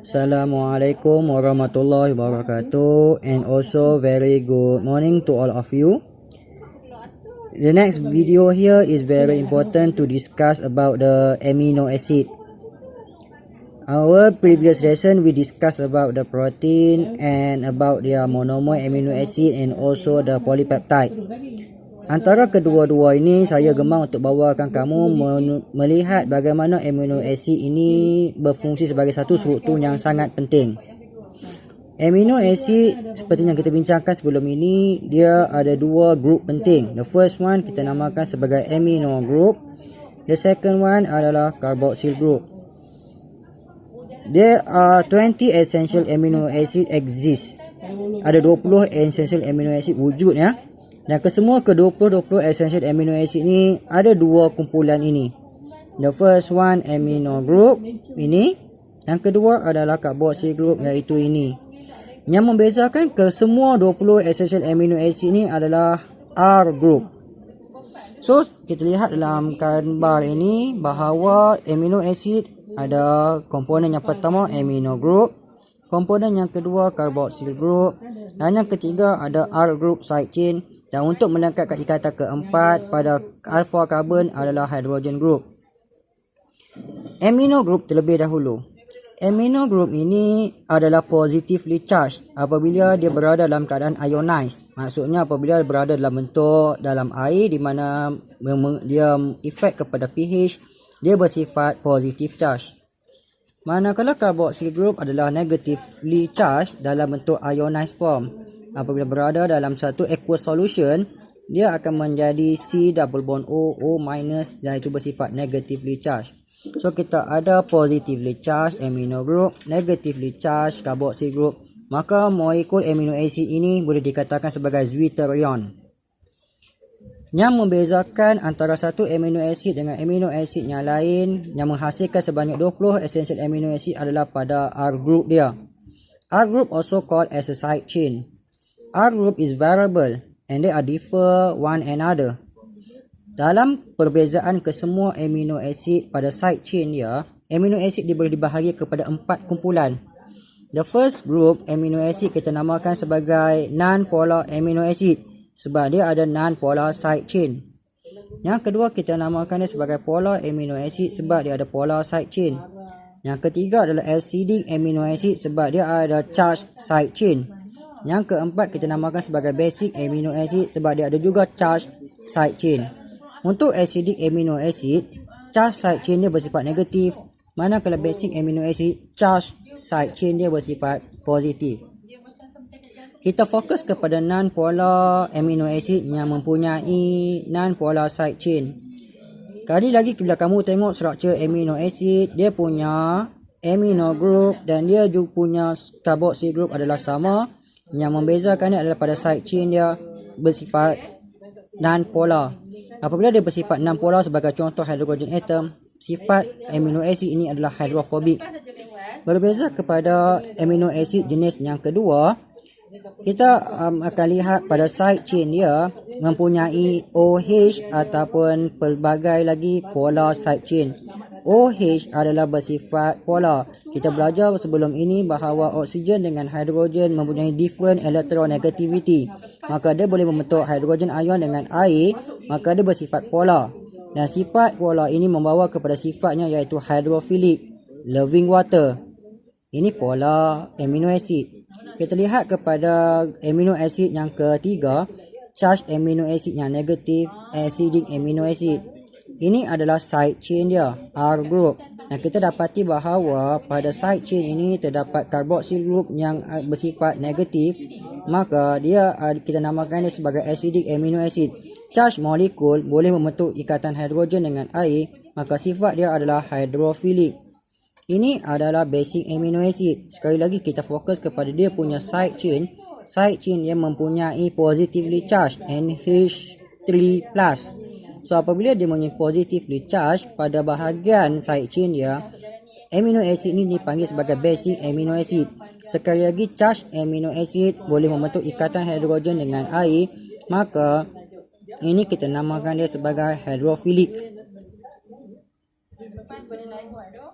Assalamualaikum warahmatullahi wabarakatuh, and also very good morning to all of you. The next video here is very important to discuss about the amino acid. Our previous lesson we discussed about the protein and about their monomer amino acid and also the polypeptide. Antara kedua-dua ini saya gemar untuk bawakan kamu melihat bagaimana amino acid ini berfungsi sebagai satu struktur yang sangat penting. Amino acid seperti yang kita bincangkan sebelum ini, dia ada dua grup penting. The first one kita namakan sebagai amino group. The second one adalah carboxyl group. There are 20 essential amino acid exist. Ada 20 essential amino acid wujud ya. Dan kesemua ke-20 essential amino acid ni ada dua kumpulan ini. The first one amino group ini, yang kedua adalah carboxyl group iaitu ini. Yang membezakan kesemua 20 essential amino acid ini adalah R group. So kita lihat dalam gambar ini bahawa amino acid ada komponen yang pertama amino group, komponen yang kedua carboxyl group, dan yang ketiga ada R group side chain. Dan untuk melengkapkan ikatan keempat pada alpha carbon adalah hydrogen group. Amino group terlebih dahulu. Amino group ini adalah positively charged apabila dia berada dalam keadaan ionized. Maksudnya apabila berada dalam bentuk dalam air di mana dia efek kepada pH, dia bersifat positive charge. Manakala carboxyl group adalah negatively charged dalam bentuk ionized form. Apabila berada dalam satu aqueous solution, dia akan menjadi C double bond O, O minus, dan itu bersifat negatively charged. So kita ada positively charged amino group, negatively charged carboxyl group. Maka molekul amino acid ini boleh dikatakan sebagai zwitterion. Yang membezakan antara satu amino acid dengan amino acid yang lain yang menghasilkan sebanyak 20 essential amino acid adalah pada R group dia. R group also called as a side chain. R group is variable and they are differ one another. Dalam perbezaan kesemua amino acid pada side chain dia, amino acid dia boleh dibahagi kepada 4 kumpulan. The first group amino acid kita namakan sebagai non-polar amino acid sebab dia ada non-polar side chain. Yang kedua kita namakan dia sebagai polar amino acid sebab dia ada polar side chain. Yang ketiga adalah acidic amino acid sebab dia ada charged side chain. Yang keempat kita namakan sebagai basic amino acid sebab dia ada juga charged side chain. Untuk acidic amino acid, charged side chain dia bersifat negatif, manakala basic amino acid, charged side chain dia bersifat positif. Kita fokus kepada non-polar amino acid yang mempunyai non-polar side chain. Kali lagi bila kamu tengok struktur amino acid, dia punya amino group dan dia juga punya carboxyl group adalah sama. Yang membezakannya adalah pada side chain dia bersifat non-polar. Apabila dia bersifat non-polar sebagai contoh hydrogen atom, sifat amino acid ini adalah hydrophobic. Berbeza kepada amino acid jenis yang kedua, kita akan lihat pada side chain dia mempunyai OH ataupun pelbagai lagi polar side chain. OH adalah bersifat polar. Kita belajar sebelum ini bahawa oksigen dengan hidrogen mempunyai different electronegativity. Maka dia boleh membentuk hidrogen ion dengan air, maka dia bersifat polar. Dan sifat polar ini membawa kepada sifatnya iaitu hydrophilic, loving water. Ini polar amino acid. Kita lihat kepada amino acid yang ketiga, charged amino acid yang negatif, acidic amino acid. Ini adalah side chain dia, R group. Dan kita dapati bahawa pada side chain ini terdapat carboxyl group yang bersifat negatif, maka dia kita namakan dia sebagai acidic amino acid. Charged molekul boleh membentuk ikatan hidrogen dengan air, maka sifat dia adalah hydrophilic. Ini adalah basic amino acid. Sekali lagi kita fokus kepada dia punya side chain. Side chain yang mempunyai positively charged NH3+. So apabila dia mempunyai positively charged pada bahagian side chain dia, amino acid ini dipanggil sebagai basic amino acid. Sekali lagi charged amino acid boleh membentuk ikatan hidrogen dengan air, maka ini kita namakan dia sebagai hydrophilic.